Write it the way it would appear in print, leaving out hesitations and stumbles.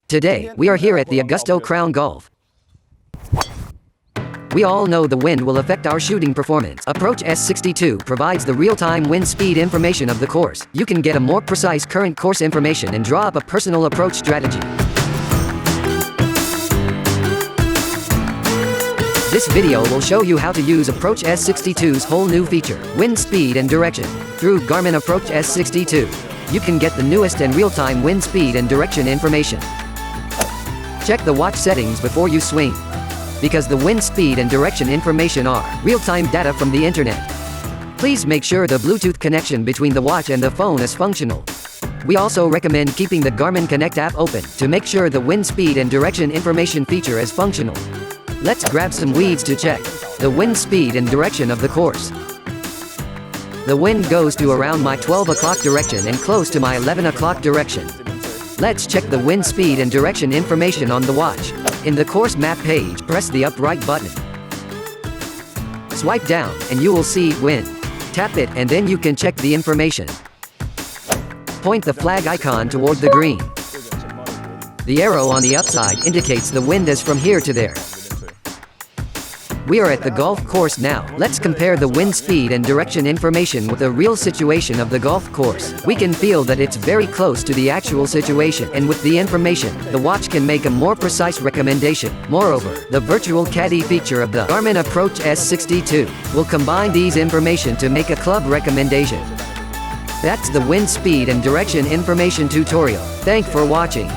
Today, we are here at the Augusto Crown Golf. We all know the wind will affect our shooting performance. Approach S62 provides the real-time wind speed information of the course. You can get a more precise current course information and draw up a personal approach strategy. This video will show you how to use Approach S62's whole new feature, wind speed and direction. Through Garmin Approach S62, you can get the newest and real-time wind speed and direction information. Check the watch settings before you swing, because the wind speed and direction information are real-time data from the internet. Please make sure the Bluetooth connection between the watch and the phone is functional. We also recommend keeping the Garmin Connect app open to make sure the wind speed and direction information feature is functional. Let's grab some weeds to check the wind speed and direction of the course. The wind goes to around my 12 o'clock direction and close to my 11 o'clock direction. Let's check the wind speed and direction information on the watch. In the course map page, press the up right button. Swipe down and you will see wind. Tap it and then you can check the information. Point the flag icon toward the green. The arrow on the upside indicates the wind is from here to there. We are at the golf course now. Let's compare the wind speed and direction information with a real situation of the golf course. We can feel that it's very close to the actual situation, and with the information, the watch can make a more precise recommendation. Moreover, the virtual caddy feature of the Garmin Approach S62 will combine these information to make a club recommendation. That's the wind speed and direction information tutorial. Thanks for watching.